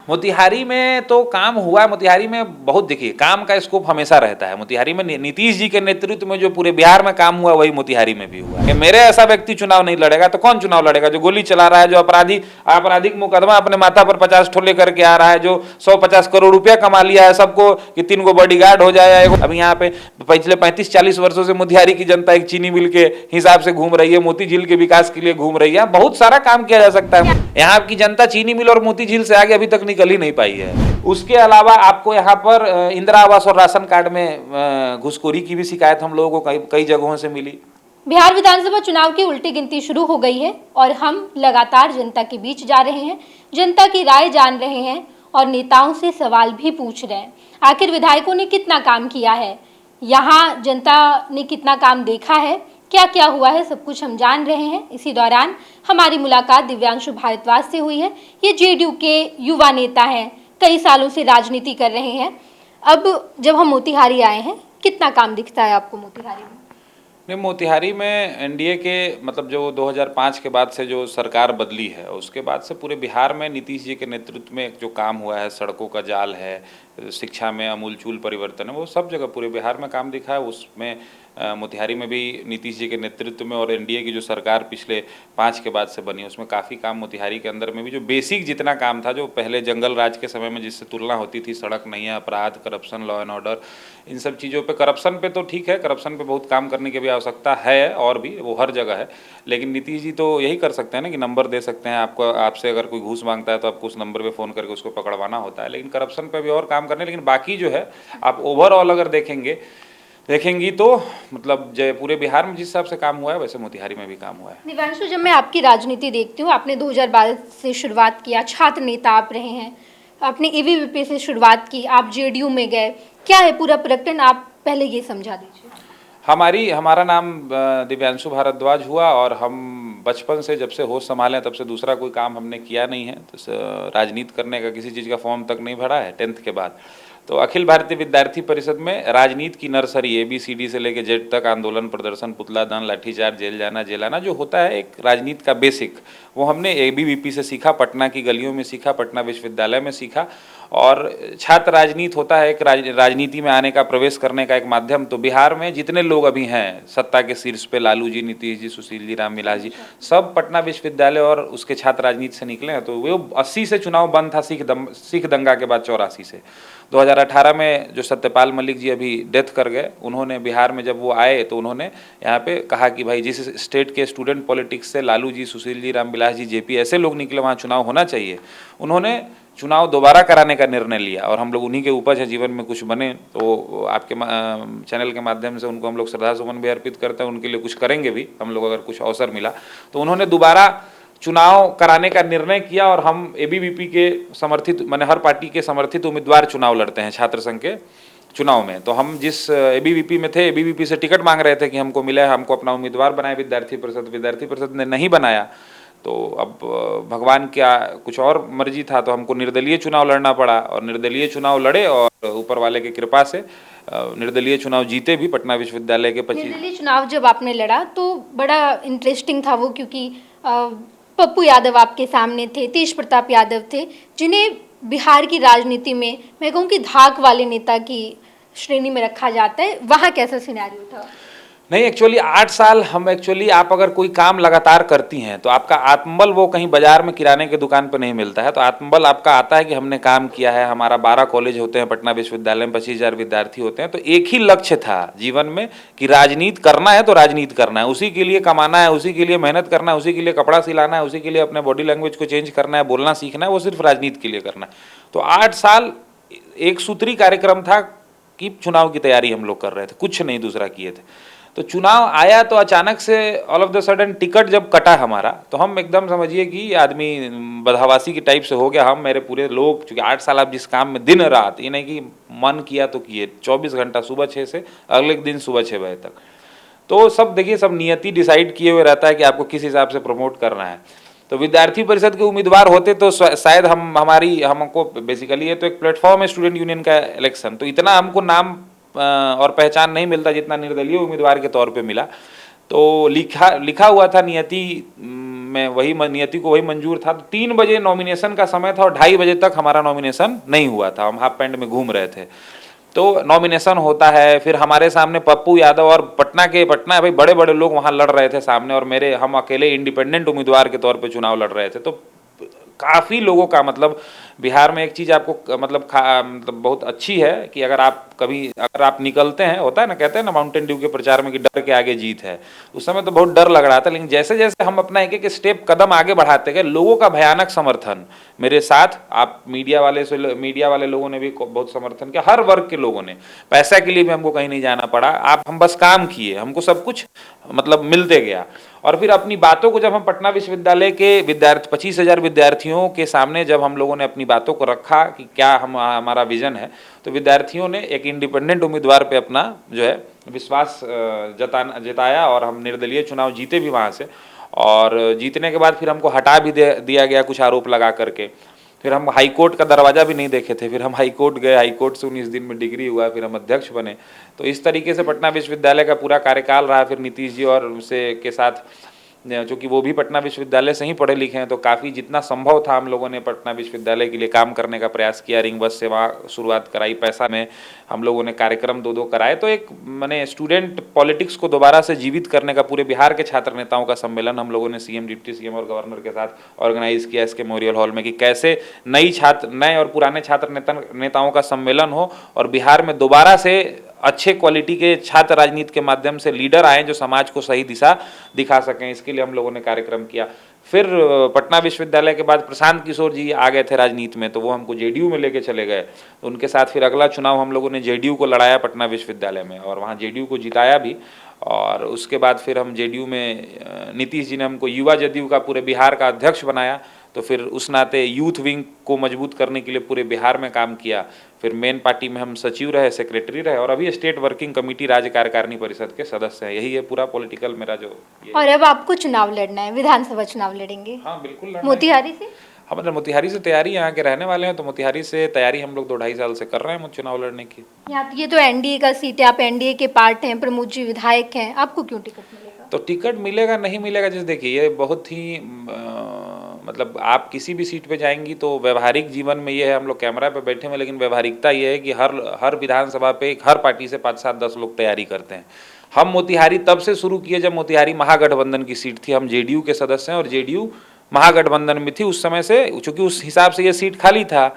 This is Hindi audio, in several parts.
मोतिहारी में तो काम हुआ है। मोतिहारी में बहुत, देखिए, काम का स्कोप हमेशा रहता है। मोतिहारी में नीतीश जी के नेतृत्व में जो पूरे बिहार में काम हुआ वही मोतिहारी में भी हुआ है। मेरे ऐसा व्यक्ति चुनाव नहीं लड़ेगा तो कौन चुनाव लड़ेगा? जो गोली चला रहा है, जो आपराधिक मुकदमा अपने माथा पर 50 ठो लेकर के आ रहा है, जो 150 करोड़ रुपया कमा लिया है सबको कि 3 गो बॉडीगार्ड हो जाए। अब यहाँ पे पिछले 35-40 वर्षों से मोतिहारी की जनता एक चीनी मिल के हिसाब से घूम रही है, मोती झील के विकास के लिए घूम रही है। बहुत सारा काम किया जा सकता है। यहाँ की जनता चीनी मिल और मोती झील से आगे अभी तक निकल ही नहीं पाई है। उसके अलावा आपको यहाँ पर इंदिरा आवास और राशन कार्ड में घुसखोरी की भी शिकायत हम लोगों को कई जगहों से मिली। बिहार विधानसभा चुनाव की उल्टी गिनती शुरू हो गई है और हम लगातार जनता के बीच जा रहे हैं, जनता की राय जान रहे हैं और नेताओं से सवाल भी पूछ रहे हैं। आखिर विधायकों ने कितना काम किया है, यहाँ जनता ने कितना काम देखा है, क्या क्या हुआ है, सब कुछ हम जान रहे हैं। इसी दौरान हमारी मुलाकात दिव्यांशु भारद्वाज से हुई है। ये जेडीयू के युवा नेता हैं, कई सालों से राजनीति कर रहे हैं। अब जब हम मोतिहारी आए हैं, कितना काम दिखता है आपको मोतिहारी में? नहीं, मोतिहारी में एनडीए के मतलब जो 2005 के बाद से जो सरकार बदली है उसके बाद से पूरे बिहार में नीतीश जी के नेतृत्व में जो काम हुआ है, सड़कों का जाल है, शिक्षा में अमूलचूल परिवर्तन है, वो सब जगह पूरे बिहार में काम दिखा है। उसमें मोतिहारी में भी नीतीश जी के नेतृत्व में और एनडीए की जो सरकार पिछले 5 के बाद से बनी उसमें काफ़ी काम मोतिहारी के अंदर में भी जो बेसिक जितना काम था, जो पहले जंगल राज के समय में जिससे तुलना होती थी, सड़क नहीं है, अपराध, करप्शन, लॉ एंड ऑर्डर, इन सब चीज़ों पे, करप्शन पे तो ठीक है, करप्शन पे बहुत काम करने की भी आवश्यकता है और भी वो हर जगह है। लेकिन नीतीश जी तो यही कर सकते हैं ना कि नंबर दे सकते हैं आपको, आपसे अगर कोई घूस मांगता है तो आपको उस नंबर पे फ़ोन करके उसको पकड़वाना होता है। लेकिन करप्शन पे भी और काम करने, लेकिन बाकी जो है आप ओवरऑल अगर देखेंगी तो मतलब पूरे बिहार में जिस हिसाब से काम हुआ है वैसे मोतिहारी में भी काम हुआ है। दिव्यांशु, जब मैं आपकी राजनीति देखती हूँ, आपने 2012 से शुरुआत किया, छात्र नेता आप रहे हैं, आपने एबीवीपी से शुरुआत की, आप जेडीयू में गए, क्या है पूरा प्रकरण, आप पहले ये समझा दीजिए। हमारा नाम दिव्यांशु भारद्वाज हुआ और हम बचपन से जब से होश संभाले तब से दूसरा कोई काम हमने किया नहीं है। तो राजनीति करने का किसी चीज़ का फॉर्म तक नहीं भरा है 10th के बाद। तो अखिल भारतीय विद्यार्थी परिषद में राजनीति की नर्सरी ABCD से लेकर जेड तक, आंदोलन, प्रदर्शन, पुतला दान, लाठीचार्ज, जेल जाना, जेलाना, जो होता है एक राजनीति का बेसिक, वो हमने ABVP से सीखा, पटना की गलियों में सीखा, पटना विश्वविद्यालय में सीखा। और छात्र राजनीति होता है एक राजनीति में आने का, प्रवेश करने का एक माध्यम। तो बिहार में जितने लोग अभी हैं सत्ता के शीर्ष पे, लालू जी, नीतीश जी, सुशील जी, रामविलास जी, सब पटना विश्वविद्यालय और उसके छात्र राजनीति से निकले हैं। तो वो 80 से चुनाव बंद था, सिख दंगा के बाद 84 से। 2018 में जो सत्यपाल मलिक जी अभी डेथ कर गए, उन्होंने बिहार में जब वो आए तो उन्होंने यहाँ पे कहा कि भाई जिस स्टेट के स्टूडेंट पॉलिटिक्स से लालू जी, सुशील जी, रामविलास जी, JP ऐसे लोग निकले, वहाँ चुनाव होना चाहिए। उन्होंने चुनाव दोबारा कराने का निर्णय लिया और हम लोग उन्हीं के उपज है, जीवन में कुछ बने। तो आपके चैनल के माध्यम से उनको हम लोग श्रद्धा सुमन भी अर्पित करते हैं, उनके लिए कुछ करेंगे भी हम लोग अगर कुछ अवसर मिला तो। उन्होंने दोबारा चुनाव कराने का निर्णय किया और हम ABVP के समर्थित, मैंने हर पार्टी के समर्थित उम्मीदवार चुनाव लड़ते हैं छात्र संघ के चुनाव में। तो हम जिस ABVP में थे, ABVP से टिकट मांग रहे थे कि हमको मिले, हमको अपना उम्मीदवार बनाए विद्यार्थी परिषद ने नहीं बनाया। तो अब भगवान क्या कुछ और मर्जी था, तो हमको निर्दलीय चुनाव लड़ना पड़ा और निर्दलीय चुनाव लड़े और ऊपर वाले की कृपा से निर्दलीय चुनाव जीते भी पटना विश्वविद्यालय के 25। निर्दलीय चुनाव जब आपने लड़ा तो बड़ा इंटरेस्टिंग था वो, क्योंकि पप्पू यादव आपके सामने थे, तेज प्रताप यादव थे, जिन्हें बिहार की राजनीति में मैं कहूँ कि धाक वाले नेता की श्रेणी में रखा जाता है। वहाँ कैसा सिनेरियो था? नहीं, एक्चुअली 8 साल हम आप अगर कोई काम लगातार करती हैं तो आपका आत्मबल वो कहीं बाजार में किराने की दुकान पर नहीं मिलता है। तो आत्मबल आपका आता है कि हमने काम किया है। हमारा 12 कॉलेज होते हैं पटना विश्वविद्यालय में, 25,000 विद्यार्थी होते हैं। तो एक ही लक्ष्य था जीवन में कि राजनीति करना है तो राजनीति करना है, उसी के लिए कमाना है, उसी के लिए मेहनत करना है, उसी के लिए कपड़ा सिलाना है, उसी के लिए अपने बॉडी लैंग्वेज को चेंज करना है, बोलना सीखना है, वो सिर्फ राजनीति के लिए करना है। तो 8 साल एक सूत्री कार्यक्रम था कि चुनाव की तैयारी हम लोग कर रहे थे, कुछ नहीं दूसरा किए थे। तो चुनाव आया तो अचानक से all of the sudden ticket जब कटा हमारा, तो हम एकदम समझिए कि आदमी बदहवासी की टाइप से हो गया। हम मेरे पूरे लोग, चूँकि 8 साल आप जिस काम में दिन रात, ये नहीं कि मन किया तो किए, 24 घंटा सुबह 6 से अगले दिन सुबह 6 बजे तक। तो सब देखिए, सब नियति डिसाइड किए हुए रहता है कि आपको किस हिसाब से प्रमोट करना है। तो विद्यार्थी परिषद के उम्मीदवार होते तो शायद हमको बेसिकली ये तो एक प्लेटफॉर्म है स्टूडेंट यूनियन का इलेक्शन, तो इतना हमको नाम और पहचान नहीं मिलता जितना निर्दलीय उम्मीदवार के तौर पे मिला। तो लिखा हुआ था नियति में वही नियति को वही मंजूर था। तो 3 बजे नॉमिनेशन का समय था और 2:30 बजे तक हमारा नॉमिनेशन नहीं हुआ था, हम हाफ पैंट में घूम रहे थे। तो नॉमिनेशन होता है, फिर हमारे सामने पप्पू यादव और पटना भाई बड़े बड़े लोग वहाँ लड़ रहे थे सामने, और हम अकेले इंडिपेंडेंट उम्मीदवार के तौर पे चुनाव लड़ रहे थे। तो काफ़ी लोगों का मतलब बिहार में एक चीज़ आपको मतलब बहुत अच्छी है कि अगर आप निकलते हैं, होता है ना, कहते हैं ना माउंटेन ड्यू के प्रचार में कि डर के आगे जीत है। उस समय तो बहुत डर लग रहा था, लेकिन जैसे जैसे हम अपना एक एक स्टेप कदम आगे बढ़ाते गए, लोगों का भयानक समर्थन मेरे साथ, आप मीडिया वाले लोगों ने भी बहुत समर्थन किया, हर वर्ग के लोगों ने। पैसा के लिए भी हमको कहीं नहीं जाना पड़ा, हम बस काम किए, हमको सब कुछ मतलब मिलते गया। और फिर अपनी बातों को जब हम पटना विश्वविद्यालय के 25,000 विद्यार्थियों के सामने जब हम लोगों ने अपनी बातों को रखा कि क्या हमारा विजन है, तो विद्यार्थियों ने एक इंडिपेंडेंट उम्मीदवार पे अपना जो है विश्वास जताया और हम निर्दलीय चुनाव जीते भी वहाँ से। और जीतने के बाद फिर हमको हटा भी दिया गया कुछ आरोप लगा करके। फिर हम हाई कोर्ट का दरवाजा भी नहीं देखे थे, फिर हम हाई कोर्ट गए, हाई कोर्ट से 19 दिन में डिग्री हुआ, फिर हम अध्यक्ष बने। तो इस तरीके से पटना विश्वविद्यालय का पूरा कार्यकाल रहा। फिर नीतीश जी और उनसे के साथ, चूँकि वो भी पटना विश्वविद्यालय से ही पढ़े लिखे हैं, तो काफ़ी जितना संभव था हम लोगों ने पटना विश्वविद्यालय के लिए काम करने का प्रयास किया। रिंग बस सेवा शुरुआत कराई, पैसा में हम लोगों ने कार्यक्रम 2-2 कराए। तो एक मैंने स्टूडेंट पॉलिटिक्स को दोबारा से जीवित करने का पूरे बिहार के छात्र नेताओं का सम्मेलन हम लोगों ने सीएम, डिप्टी सीएम और गवर्नर के साथ ऑर्गेनाइज किया इसके मेमोरियल हॉल में, कि कैसे नए और पुराने छात्र नेताओं का सम्मेलन हो और बिहार में दोबारा से अच्छे क्वालिटी के छात्र राजनीति के माध्यम से लीडर आए जो समाज को सही दिशा दिखा सकें। इसके लिए हम लोगों ने कार्यक्रम किया। फिर पटना विश्वविद्यालय के बाद प्रशांत किशोर जी आ गए थे राजनीति में, तो वो हमको जेडीयू में लेके चले गए। तो उनके साथ फिर अगला चुनाव हम लोगों ने जेडीयू को लड़ाया पटना विश्वविद्यालय में, और वहाँ जेडीयू को जिताया भी। और उसके बाद फिर हम जेडीयू में नीतीश जी ने हमको युवा जदयू का पूरे बिहार का अध्यक्ष बनाया। तो फिर उस नाते यूथ विंग को मजबूत करने के लिए पूरे बिहार में काम किया। फिर मेन पार्टी में हम सचिव रहे, सेक्रेटरी रहे, और अभी स्टेट वर्किंग कमेटी राज्य कार्यकारिणी परिषद के सदस्य हैं। यही है पूरा पॉलिटिकल मेरा जो और अब आपको चुनाव लड़ना है, विधानसभा चुनाव लड़ेंगे? हाँ बिल्कुल लड़ना है। मोतिहारी से? हाँ मतलब मोतिहारी से तैयारी, यहाँ के रहने वाले हैं, तो मोतिहारी से तैयारी हम लोग 2-2.5 साल से कर रहे हैं चुनाव लड़ने की। यहाँ ये तो एनडीए का सीट है, आप एनडीए के पार्ट हैं, प्रमोद जी विधायक हैं, आपको क्यों टिकट मिलेगा? तो टिकट मिलेगा नहीं मिलेगा, जैसे देखिए ये बहुत ही मतलब आप किसी भी सीट पे जाएंगी तो व्यवहारिक जीवन में ये है, हम लोग कैमरा पे बैठे हुए, लेकिन व्यवहारिकता ये है कि हर विधानसभा पे हर पार्टी से 5, 7, 10 लोग तैयारी करते हैं। हम मोतिहारी तब से शुरू किए जब मोतिहारी महागठबंधन की सीट थी। हम जेडीयू के सदस्य हैं और जेडीयू महागठबंधन में थी उस समय से, चूँकि उस हिसाब से ये सीट खाली था,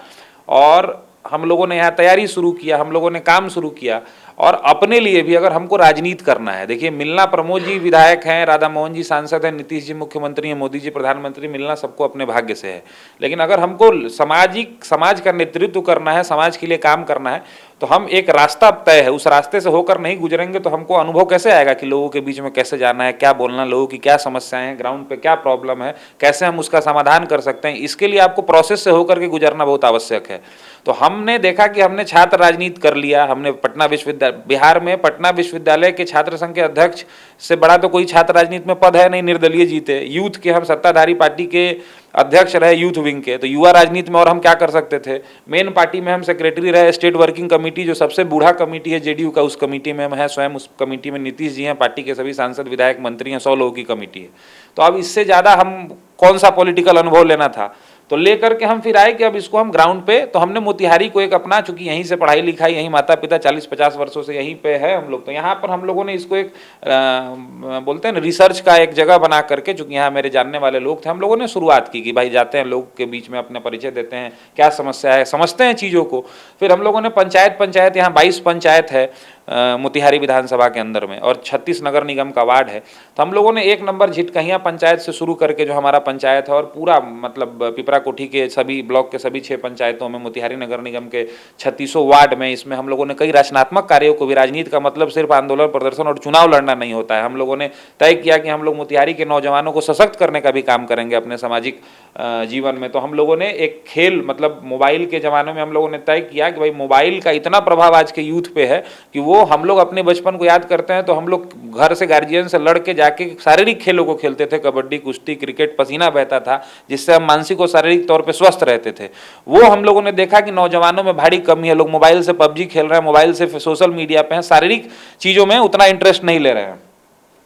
और हम लोगों ने यहाँ तैयारी शुरू किया, हम लोगों ने काम शुरू किया। और अपने लिए भी अगर हमको राजनीति करना है, देखिए मिलना, प्रमोद जी विधायक हैं, राधा मोहन जी सांसद हैं, नीतीश जी मुख्यमंत्री हैं, मोदी जी प्रधानमंत्री, मिलना सबको अपने भाग्य से है। लेकिन अगर हमको समाज का नेतृत्व करना है, समाज के लिए काम करना है, तो हम एक रास्ता तय है, उस रास्ते से होकर नहीं गुजरेंगे तो हमको अनुभव कैसे आएगा कि लोगों के बीच में कैसे जाना है, क्या बोलना, लोगों की क्या समस्याएं हैं, ग्राउंड पे क्या प्रॉब्लम है, कैसे हम उसका समाधान कर सकते हैं। इसके लिए आपको प्रोसेस से होकर के गुजरना बहुत आवश्यक है। तो हमने देखा कि हमने छात्र राजनीति कर लिया, हमने बिहार में पटना विश्वविद्यालय के छात्र संघ के अध्यक्ष से बड़ा तो कोई छात्र राजनीति में पद है नहीं, निर्दलीय जीते। यूथ के हम सत्ताधारी पार्टी के अध्यक्ष रहे, यूथ विंग के, तो युवा राजनीति में और हम क्या कर सकते थे। मेन पार्टी में हम सेक्रेटरी रहे, स्टेट वर्किंग कमेटी जो सबसे बूढ़ा कमेटी है जेडीयू का, उस कमेटी में हम हैं स्वयं। उस कमेटी में नीतीश जी हैं, पार्टी के सभी सांसद विधायक मंत्री हैं, 100 लोगों की कमेटी है। तो अब इससे ज़्यादा हम कौन सा पॉलिटिकल अनुभव लेना था, तो लेकर के हम फिर आए कि अब इसको हम ग्राउंड पे, तो हमने मोतिहारी को एक अपना, चूंकि यहीं से पढ़ाई लिखाई, यहीं माता पिता 40-50 वर्षों से यहीं पे है हम लोग, तो यहाँ पर हम लोगों ने इसको एक बोलते हैं ना रिसर्च का एक जगह बना करके, चूंकि यहाँ मेरे जानने वाले लोग थे, हम लोगों ने शुरुआत की कि भाई जाते हैं लोग के बीच में अपना परिचय देते हैं, क्या समस्या है, समझते हैं चीज़ों को। फिर हम लोगों ने पंचायत यहाँ 22 पंचायत है मोतिहारी विधानसभा के अंदर में, और 36 नगर निगम का वार्ड है। तो हम लोगों ने 1 नंबर झिटकहियाँ पंचायत से शुरू करके जो हमारा पंचायत है, और पूरा मतलब पिपरा कोठी के सभी ब्लॉक के सभी 6 पंचायतों में, मोतिहारी नगर निगम के 3600 वार्ड में, इसमें हम लोगों ने कई रचनात्मक कार्यों को भी, राजनीति का मतलब सिर्फ आंदोलन प्रदर्शन और चुनाव लड़ना नहीं होता है। हम लोगों ने तय किया कि हम लोग मोतिहारी के नौजवानों को सशक्त करने का भी काम करेंगे अपने सामाजिक जीवन में। तो हम लोगों ने एक खेल, मतलब मोबाइल के ज़माने में हम लोगों ने तय किया कि भाई मोबाइल का इतना प्रभाव आज के यूथ पे है कि वो, हम लोग अपने बचपन को याद करते हैं तो हम लोग घर से गार्जियन से लड़ के जाके शारीरिक खेलों को खेलते थे, कबड्डी, कुश्ती, क्रिकेट, पसीना बहता था, जिससे हम मानसिक और शारीरिक तौर पे स्वस्थ रहते थे। वो हम लोगों ने देखा कि नौजवानों में भारी कमी है, लोग मोबाइल से पबजी खेल रहे हैं, मोबाइल से सोशल मीडिया पे हैं, शारीरिक चीज़ों में उतना इंटरेस्ट नहीं ले रहे हैं।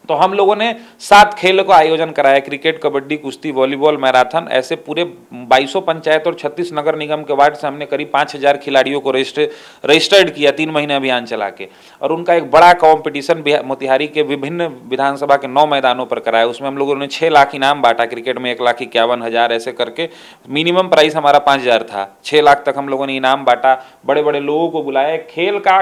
तो हम लोगों ने 7 खेलों का आयोजन कराया, क्रिकेट, कबड्डी, कुश्ती, वॉलीबॉल, मैराथन, ऐसे पूरे 2200 पंचायत और 36 नगर निगम के वार्ड से हमने करीब 5000 खिलाड़ियों को रजिस्टर्ड किया 3 महीने अभियान चला के। और उनका एक बड़ा कंपटीशन मोतिहारी के विभिन्न विधानसभा के 9 मैदानों पर कराया। उसमें हम लोगों ने 6 लाख इनाम बांटा, क्रिकेट में 1,51,000 ऐसे करके, मिनिमम प्राइस हमारा 5000 था, 6 लाख तक हम लोगों ने इनाम बांटा। बड़े बड़े लोगों को बुलाया,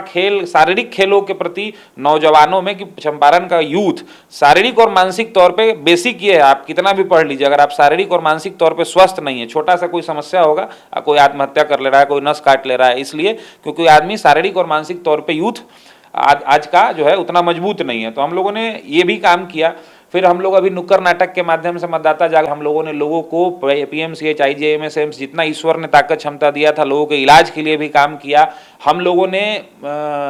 खेल शारीरिक खेलों के प्रति नौजवानों में, कि चंपारण का यूथ शारीरिक और मानसिक तौर पे बेसिक ये है, आप कितना भी पढ़ लीजिए, अगर आप शारीरिक और मानसिक तौर पे स्वस्थ नहीं है, छोटा सा कोई समस्या होगा, कोई आत्महत्या कर ले रहा है, कोई नस काट ले रहा है, इसलिए क्योंकि आदमी शारीरिक और मानसिक तौर पे यूथ आज का जो है उतना मजबूत नहीं है। तो हम लोगों ने ये भी काम किया। फिर हम लोग अभी नुक्कड़ नाटक के माध्यम से मतदाता जागरूक, हम लोगों ने लोगों को पीएमसीएच, आईजीआईएमएस, एम्स, जितना ईश्वर ने ताकत क्षमता दिया था, लोगों के इलाज के लिए भी काम किया। हम लोगों ने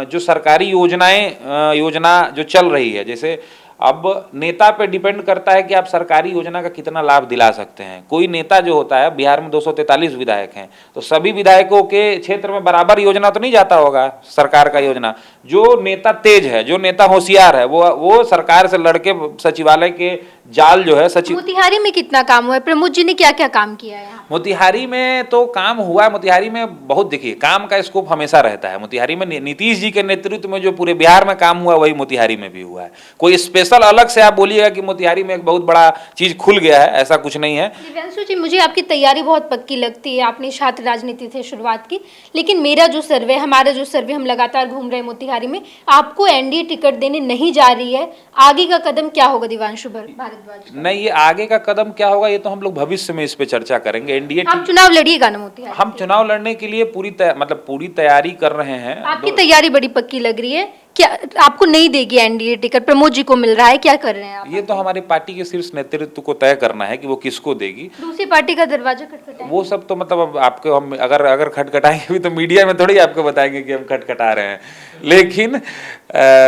जो सरकारी योजना जो चल रही है, जैसे अब नेता पे डिपेंड करता है कि आप सरकारी योजना का कितना लाभ दिला सकते हैं। कोई नेता जो होता है, बिहार में 243 विधायक हैं, तो सभी विधायकों के क्षेत्र में बराबर योजना तो नहीं जाता होगा सरकार का योजना। जो नेता तेज है, जो नेता होशियार है, वो सरकार से लड़के सचिवालय के जाल जो है मोतिहारी में कितना काम हुआ है? प्रमोद जी ने क्या क्या काम किया है? मोतिहारी में तो काम हुआ है, मोतिहारी में बहुत, देखिए काम का स्कोप हमेशा रहता है। मोतिहारी में नीतीश जी के नेतृत्व में जो पूरे बिहार में काम हुआ, वही मोतिहारी में भी हुआ है। कोई स्पेशल अलग से आप बोलिएगा कि मोतिहारी में एक बहुत बड़ा चीज खुल गया है, ऐसा कुछ नहीं है। दिव्यांशु जी, मुझे आपकी तैयारी बहुत पक्की लगती है, आपने छात्र राजनीति से शुरुआत की, लेकिन मेरा जो सर्वे, हमारा जो सर्वे, हम लगातार घूम रहे हैं मोतिहारी में, आपको एनडीए टिकट देने नहीं जा रही है। आगे का कदम क्या होगा दिव्यांशु भारद्वाज? नहीं, ये आगे का कदम क्या होगा ये तो हम लोग भविष्य में इस पे चर्चा करेंगे। एनडीए, आप चुनाव लड़िएगा ना मोतिहारी? हम चुनाव लड़ने के लिए पूरी तैयारी कर रहे हैं। आपकी तैयारी बड़ी पक्की लग रही है। क्या आपको नहीं देगी एनडीए टिकट? प्रमोद जी को मिल रहा है, क्या कर रहे हैं आप? ये तो हमारी पार्टी के शीर्ष नेतृत्व को तय करना है कि वो किसको देगी। दूसरी पार्टी का दरवाजा खटखटाएंगे? वो सब तो मतलब अब आपको हम अगर खटखटाएंगे भी तो मीडिया में थोड़ी आपको बताएंगे कि हम खटखटा रहे हैं। लेकिन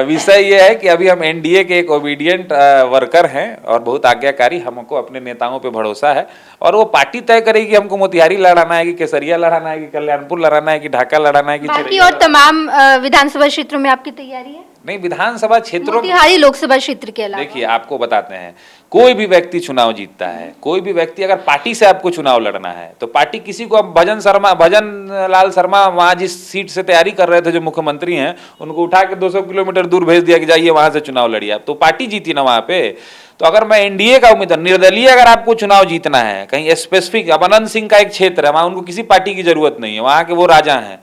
विषय ये है कि अभी हम एनडीए के एक ओबीडियंट वर्कर हैं और बहुत आज्ञाकारी, हमको अपने नेताओं पे भरोसा है और वो पार्टी तय करेगी हमको मोतिहारी लड़ाना है कि केसरिया लड़ाना है कि कल्याणपुर लड़ाना है कि ढाका लड़ाना है कि बाकी और तमाम विधानसभा क्षेत्रों में आपकी तैयारी है? नहीं, विधानसभा क्षेत्रों, मोतिहारी लोकसभा क्षेत्र के अलावा देखिए आपको बताते हैं, कोई भी व्यक्ति चुनाव जीतता है, कोई भी व्यक्ति अगर पार्टी से आपको चुनाव लड़ना है तो पार्टी किसी को, अब भजन लाल शर्मा वहां जिस सीट से तैयारी कर रहे थे जो मुख्यमंत्री हैं, उनको उठा के 200 किलोमीटर दूर भेज दिया कि जाइए वहां से चुनाव लड़िए आप, तो पार्टी जीती ना वहां पे। तो अगर मैं एनडीए का उम्मीदवार, निर्दलीय अगर आपको चुनाव जीतना है, कहीं स्पेसिफिक, अब अनंत सिंह का एक क्षेत्र है, वहां उनको किसी पार्टी की जरूरत नहीं है, वहां के वो राजा हैं,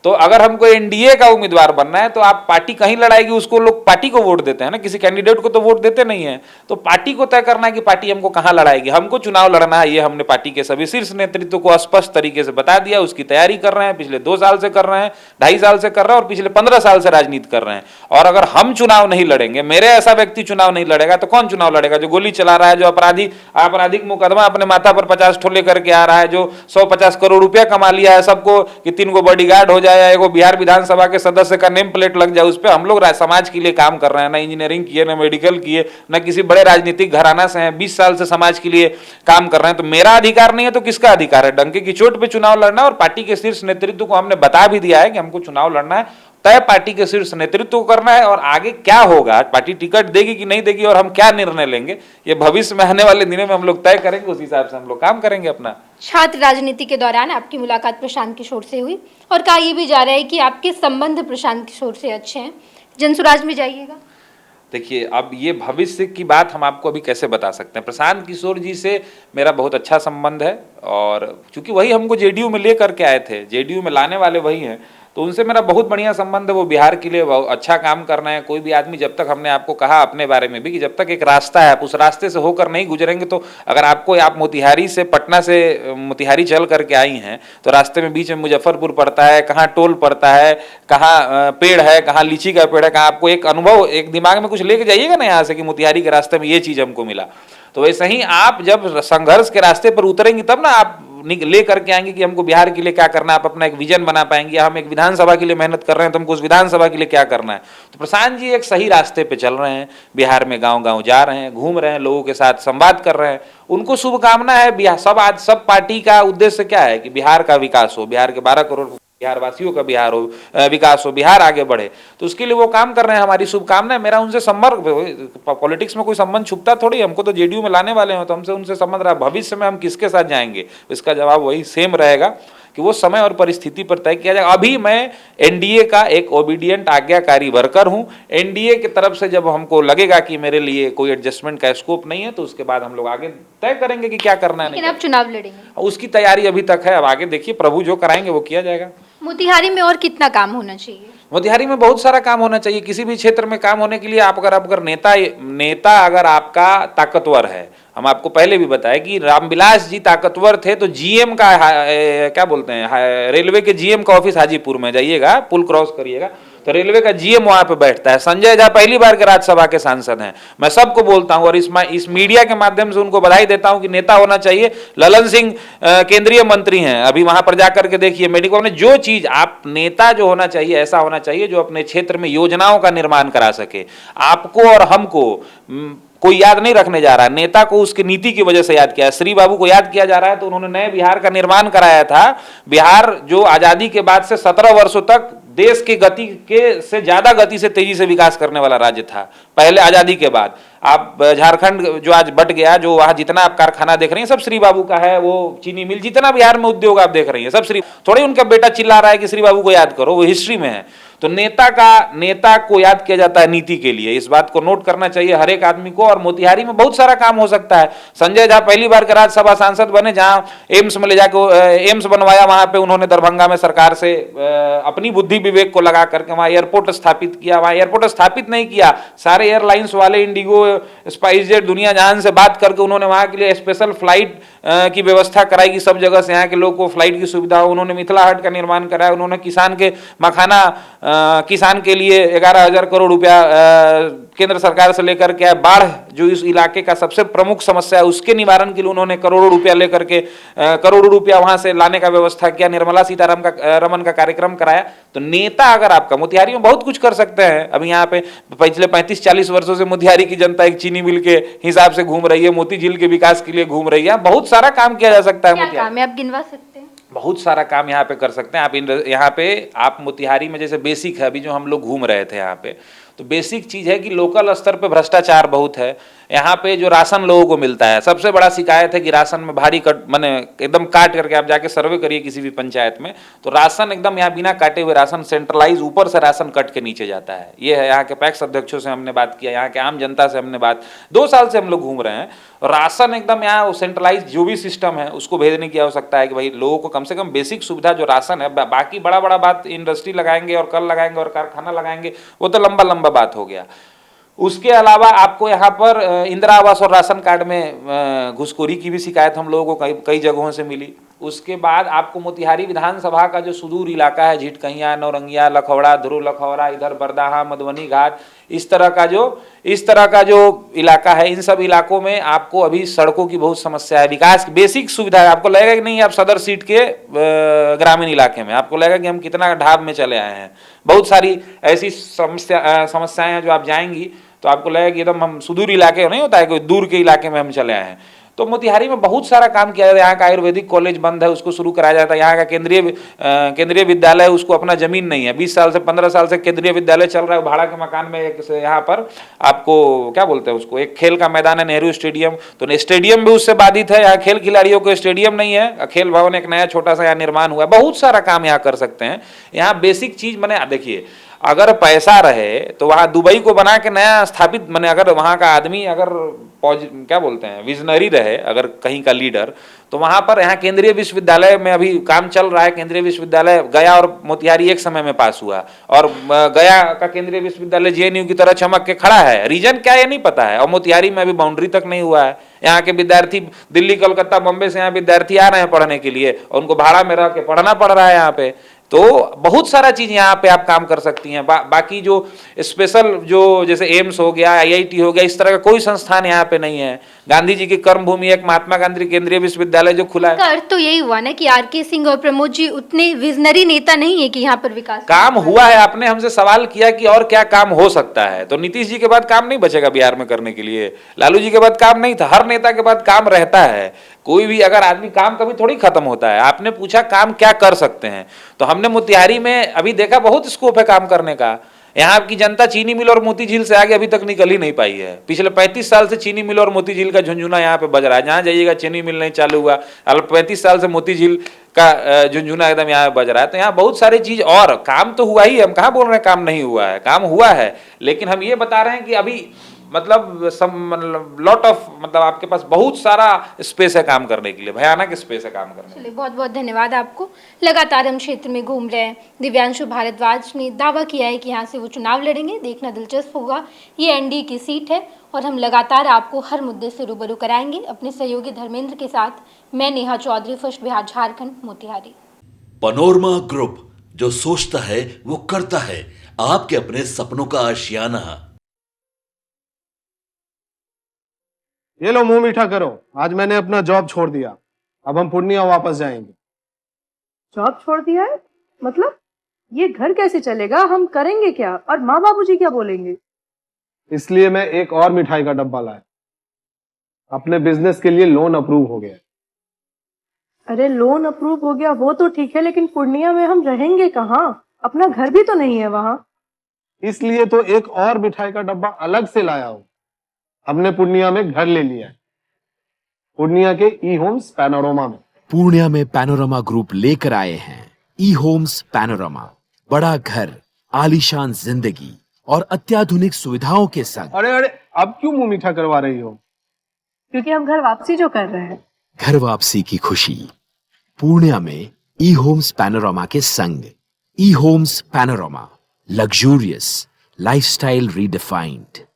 तो अगर हमको एनडीए का उम्मीदवार बनना है तो आप पार्टी कहीं लड़ाएगी, उसको लोग पार्टी को वोट देते हैं ना, किसी कैंडिडेट को तो वोट देते नहीं है। तो पार्टी को तय करना है कि पार्टी हमको कहां लड़ाएगी, हमको चुनाव लड़ना है, ये हमने पार्टी के सभी शीर्ष नेतृत्व को स्पष्ट तरीके से बता दिया। उसकी तैयारी कर रहे हैं, पिछले 2 साल से कर रहे हैं, 2.5 साल से कर रहे हैं और पिछले 15 साल से राजनीति कर रहे हैं। और अगर हम चुनाव नहीं लड़ेंगे, मेरे ऐसा व्यक्ति चुनाव नहीं लड़ेगा तो कौन चुनाव लड़ेगा? जो गोली चला रहा है, जो आपराधिक मुकदमा अपने माथा पर 50 ठोले करके आ रहा है, जो 150 करोड़ रुपया कमा लिया है सबको कि 3 गो बॉडीगार्ड हो जाए, एगो बिहार विधानसभा के सदस्य का नेम प्लेट लग जाए उस पे। हम लोग समाज के लिए काम कर रहे हैं, ना इंजीनियरिंग किए, ना मेडिकल किए, ना किसी बड़े राजनीतिक घराना से हैं, 20 साल से समाज के लिए काम कर रहे हैं। तो मेरा अधिकार नहीं है तो किसका अधिकार है? डंके की चोट पे चुनाव लड़ना। और पार्टी के शीर्ष नेतृत्व को हमने बता भी दिया है कि हमको चुनाव लड़ना है, तय पार्टी के शीर्ष नेतृत्व को करना है। और आगे क्या होगा, पार्टी टिकट देगी कि नहीं देगी और हम क्या निर्णय लेंगे, ये भविष्य में आने वाले दिनों में हम लोग तय करेंगे, उस हिसाब से हम लोग काम करेंगे अपना। छात्र राजनीति के दौरान आपकी मुलाकात प्रशांत किशोर से हुई और कहा यह भी जा रहा है कि आपके संबंध प्रशांत किशोर से अच्छे हैं, जनसुराज में जाइएगा? देखिए, अब ये भविष्य की बात हम आपको अभी कैसे बता सकते हैं। प्रशांत किशोर जी से मेरा बहुत अच्छा संबंध है और चूंकि वही हमको जेडीयू में लेकर के आए थे, जेडीयू में लाने वाले वही हैं, तो उनसे मेरा बहुत बढ़िया संबंध है। वो बिहार के लिए अच्छा काम कर रहे हैं। कोई भी आदमी, जब तक, हमने आपको कहा अपने बारे में भी कि जब तक एक रास्ता है, आप उस रास्ते से होकर नहीं गुजरेंगे तो अगर आप मोतिहारी से, पटना से मोतिहारी चल करके आई हैं तो रास्ते में बीच में मुजफ्फरपुर पड़ता है, कहाँ टोल पड़ता है, कहाँ पेड़ है, कहाँ लीची का पेड़ है, कहाँ आपको एक अनुभव, एक दिमाग में कुछ लेके जाइएगा ना यहाँ से कि मोतिहारी के रास्ते में ये चीज़ हमको मिला। तो वैसे ही आप जब संघर्ष के रास्ते पर उतरेंगी तब ना आप ले करके आएंगे कि हमको बिहार के लिए क्या करना है, आप अपना एक विजन बना पाएंगे। हम एक विधानसभा के लिए मेहनत कर रहे हैं तो हमको उस विधानसभा के लिए क्या करना है। तो प्रशांत जी एक सही रास्ते पे चल रहे हैं, बिहार में गांव गांव जा रहे हैं, घूम रहे हैं, लोगों के साथ संवाद कर रहे हैं। उनको शुभकामना है। सब पार्टी का उद्देश्य क्या है कि बिहार का विकास हो, बिहार के 12 करोड़ बिहार वासियों का बिहार हो विकास हो, बिहार आगे बढ़े, तो उसके लिए वो काम कर रहे हैं। हमारी शुभकामनाएं। मेरा उनसे संपर्क, पॉलिटिक्स में कोई संबंध छुपता थोड़ी, हमको तो जेडीयू में लाने वाले हो, तो हमसे उनसे संबंध रहा। भविष्य में हम किसके साथ जाएंगे, इसका जवाब वही सेम रहेगा कि वो समय और परिस्थिति पर तय किया जाएगा। अभी मैं एनडीए का एक ओबीडियंट आज्ञाकारी वर्कर हूं। एनडीए की तरफ से जब हमको लगेगा कि मेरे लिए कोई एडजस्टमेंट का स्कोप नहीं है, तो उसके बाद हम लोग आगे तय करेंगे कि क्या करना है। लेकिन आप चुनाव लड़ेंगे, उसकी तैयारी अभी तक है, अब आगे देखिए, प्रभु जो कराएंगे वो किया जाएगा। मोतिहारी में और कितना काम होना चाहिए? मोतिहारी में बहुत सारा काम होना चाहिए। किसी भी क्षेत्र में काम होने के लिए आप अगर नेता अगर आपका ताकतवर है, हम आपको पहले भी बताया कि रामविलास जी ताकतवर थे, तो जीएम का क्या बोलते हैं, रेलवे के जीएम का ऑफिस हाजीपुर में, जाइएगा पुल क्रॉस करिएगा तो रेलवे का जीएम वहां पे बैठता है। संजय झा पहली बार के राज्यसभा के सांसद हैं। मैं सबको बोलता हूं और इस मीडिया के माध्यम से उनको बधाई देता हूं कि नेता होना चाहिए। ललन सिंह केंद्रीय मंत्री हैं, अभी वहां पर जाकर के देखिए मेडिकल में जो चीज, आप नेता जो होना चाहिए ऐसा होना चाहिए जो अपने क्षेत्र में योजनाओं का निर्माण करा सके। आपको और हमको कोई याद नहीं रखने जा रहा है, नेता को उसकी नीति की वजह से याद किया है। श्री बाबू को याद किया जा रहा है, तो उन्होंने नए बिहार का निर्माण कराया था। बिहार जो आजादी के बाद से 17 वर्षों तक देश की गति के से ज्यादा गति से तेजी से विकास करने वाला राज्य था पहले आजादी के बाद। आप झारखंड जो आज बट गया, जो वहां जितना आप कारखाना देख रहे हैं सब श्री बाबू का है, वो चीनी मिल, जितना बिहार में उद्योग आप देख रही हैं सब श्री, थोड़ी उनका बेटा चिल्ला रहा है कि श्री बाबू को याद करो, वो हिस्ट्री में है। तो नेता को याद किया जाता है नीति के लिए, इस बात को नोट करना चाहिए हर एक आदमी को। और मोतिहारी में बहुत सारा काम हो सकता है। संजय झा पहली बार के राज्यसभा सांसद बने, जहां एम्स में ले जाकर एम्स बनवाया, वहां पे उन्होंने दरभंगा में सरकार से अपनी बुद्धि विवेक को लगा करके वहां एयरपोर्ट स्थापित किया। वहां एयरपोर्ट स्थापित नहीं किया, सारे एयरलाइंस वाले, इंडिगो, स्पाइसजेट, दुनिया जहान से बात करके उन्होंने वहां के लिए स्पेशल फ्लाइट की व्यवस्था कराई कि सब जगह से यहाँ के लोग को फ्लाइट की सुविधा हो। उन्होंने मिथिला हाट का निर्माण कराया। उन्होंने किसान के मखाना, किसान के लिए 11,000 करोड़ रुपया केंद्र सरकार से लेकर के, बाढ़ जो इस इलाके का सबसे प्रमुख समस्या है उसके निवारण के लिए उन्होंने करोड़ों रुपया लेकर के करोड़ों रुपया वहां से लाने का व्यवस्था किया। निर्मला सीतारमन का कार्यक्रम कराया। तो नेता अगर आपका, मोतिहारी में बहुत कुछ कर सकते हैं। अभी यहाँ पे पिछले 35-40 वर्षों से मोतिहारी की जनता एक चीनी मिल के हिसाब से घूम रही है, मोती झील के विकास के लिए घूम रही है। बहुत सारा काम किया जा सकता है मोतिहारी में, आप गिनवा सकते हैं? बहुत सारा काम यहाँ पे कर सकते हैं आप। यहाँ पे आप मोतिहारी में जैसे बेसिक है, अभी जो हम लोग घूम रहे थे यहाँ पे, तो बेसिक चीज है कि लोकल स्तर पे भ्रष्टाचार बहुत है। यहाँ पे जो राशन लोगों को मिलता है, सबसे बड़ा शिकायत है कि राशन में भारी कट, माने एकदम काट करके, आप जाके सर्वे करिए किसी भी पंचायत में, तो राशन एकदम यहाँ बिना काटे हुए राशन सेंट्रलाइज ऊपर से राशन कट के नीचे जाता है। ये है यहाँ के पैक्स अध्यक्षों से हमने बात किया, यहाँ के आम जनता से हमने बात, 2 साल से हम लोग घूम रहे हैं। राशन एकदम यहाँ सेंट्रलाइज जो भी सिस्टम है उसको भेजने की आवश्यकता है कि भाई लोगों को कम से कम बेसिक सुविधा जो राशन है, बाकी बड़ा बड़ा बात इंडस्ट्री लगाएंगे और कल लगाएंगे और कारखाना लगाएंगे, वो तो लंबा लंबा बात हो गया। उसके अलावा आपको यहाँ पर इंदिरा आवास और राशन कार्ड में घुसखोरी की भी शिकायत हम लोगों को कई जगहों से मिली। उसके बाद आपको मोतिहारी विधानसभा का जो सुदूर इलाका है, झिटकहिया, नौरंगिया, लखौड़ा, ध्रुव लखौड़ा, इधर बरदाहा, मधुबनी घाट, इस तरह का जो इलाका है, इन सब इलाकों में आपको अभी सड़कों की बहुत समस्या है। विकास की बेसिक सुविधा है, आपको लगेगा कि नहीं आप सदर सीट के ग्रामीण इलाके में, आपको लगेगा कि हम कितना ढाब में चले आए हैं। बहुत सारी ऐसी समस्याएं हैं जो आप जाएंगी तो आपको लगेगा कि एकदम हम सुदूर इलाके नहीं होता है, कोई दूर के इलाके में हम चले आए हैं। तो मोतिहारी में बहुत सारा काम किया जाता है। यहाँ का आयुर्वेदिक कॉलेज बंद है, उसको शुरू कराया जाता है। यहाँ का केंद्रीय विद्यालय, उसको अपना जमीन नहीं है, 20 साल से 15 साल से केंद्रीय विद्यालय चल रहा है भाड़ा के मकान में। एक यहाँ पर आपको क्या बोलते हैं उसको, एक खेल का मैदान है, नेहरू स्टेडियम, तो स्टेडियम भी उससे बाधित है। यहाँ खेल खिलाड़ियों को स्टेडियम नहीं है, खेल भवन एक नया छोटा सा यहाँ निर्माण हुआ है। बहुत सारा काम यहाँ कर सकते हैं। यहाँ बेसिक चीज मैंने देखिए, अगर पैसा रहे तो वहाँ दुबई को बना के नया स्थापित, मैंने अगर वहाँ का आदमी अगर क्या बोलते हैं विजनरी रहे, अगर कहीं का लीडर, तो वहाँ पर यहाँ केंद्रीय विश्वविद्यालय में अभी काम चल रहा है। केंद्रीय विश्वविद्यालय गया और मोतिहारी एक समय में पास हुआ, और गया का केंद्रीय विश्वविद्यालय जेएनयू की तरह चमक के खड़ा है। रीजन क्या है ये नहीं पता है, और मोतिहारी में अभी बाउंड्री तक नहीं हुआ है। यहाँ के विद्यार्थी दिल्ली, कलकत्ता, बम्बे से यहाँ विद्यार्थी आ रहे हैं पढ़ने के लिए, और उनको भाड़ा में रह के पढ़ना पड़ रहा है यहाँ पे। तो बहुत सारा चीज यहाँ पे आप काम कर सकती हैं। बाकी जो स्पेशल जो जैसे एम्स हो गया, आईआईटी हो गया, इस तरह का कोई संस्थान यहाँ पे नहीं है। गांधी जी की कर्म भूमि एक महात्मा गांधी केंद्रीय विश्वविद्यालय जो खुला है। का अर्थ तो यही हुआ ना कि आरके सिंह और प्रमोद जी उतने विजनरी नेता नहीं है कि यहाँ पर विकास काम हुआ है। आपने हमसे सवाल किया कि और क्या काम हो सकता है, तो नीतीश जी के बाद काम नहीं बचेगा बिहार में करने के लिए, लालू जी के बाद काम नहीं था। हर नेता के बाद काम रहता है। कोई भी अगर आदमी, काम कभी थोड़ी खत्म होता है। आपने पूछा काम क्या कर सकते हैं, तो हमने मोतिहारी में अभी देखा बहुत स्कोप है काम करने का। यहाँ की जनता चीनी मिल और मोती झील से आगे अभी तक निकल ही नहीं पाई है। पिछले 35 साल से चीनी मिल और मोती झील का झुंझुना यहाँ पे बज रहा है। जहाँ जाइएगा चीनी मिल नहीं चालू हुआ, 35 साल से मोती झील का झुंझुना एकदम यहाँ बज रहा है। तो यहाँ बहुत सारी चीज, और काम तो हुआ ही। हम कहाँ बोल रहे हैं काम नहीं हुआ है, काम हुआ है। लेकिन हम ये बता रहे हैं कि अभी मतलब लॉट ऑफ, मतलब आपके पास बहुत सारा स्पेस है काम करने के लिए, भयानक स्पेस है काम करने के लिए। चलिए, बहुत बहुत धन्यवाद आपको। लगातार हम क्षेत्र में घूम रहे हैं। दिव्यांशु भारद्वाज ने दावा किया है कि यहाँ से वो चुनाव लड़ेंगे। देखना दिलचस्प होगा। ये एनडीए की सीट है और हम लगातार आपको हर मुद्दे से रूबरू कराएंगे। अपने सहयोगी धर्मेंद्र के साथ मैं Neha Chaudhary, first Bihar Jharkhand, Motihari. Panorama group, जो सोचता है वो करता है। आपके अपने सपनों का आशियाना। ये लो, मुंह मीठा करो। आज मैंने अपना जॉब छोड़ दिया। अब हम पूर्णिया वापस जाएंगे। जॉब छोड़ दिया है? मतलब ये घर कैसे चलेगा? हम करेंगे क्या? और माँ बाबूजी क्या बोलेंगे? इसलिए मैं एक और मिठाई का डब्बा लाया। अपने बिजनेस के लिए लोन अप्रूव हो गया। अरे लोन अप्रूव हो गया वो तो ठीक है, लेकिन पूर्णिया में हम रहेंगे कहाँ? अपना घर भी तो नहीं है वहाँ। इसलिए तो एक और मिठाई का डब्बा अलग से लाया हूँ। हमने पूर्णिया में घर ले लिया है, पूर्णिया के ई होम्स पैनोरमा में। पूर्णिया में पैनोरमा ग्रुप लेकर आए हैं ई होम्स पैनोरमा। बड़ा घर, आलीशान जिंदगी और अत्याधुनिक सुविधाओं के संग। अरे अरे, अब क्यों मुंह मीठा करवा रही हो? क्योंकि हम घर वापसी जो कर रहे हैं। घर वापसी की खुशी पूर्णिया में ई होम्स पैनोरमा के संग। E homes panorama, luxurious lifestyle redefined.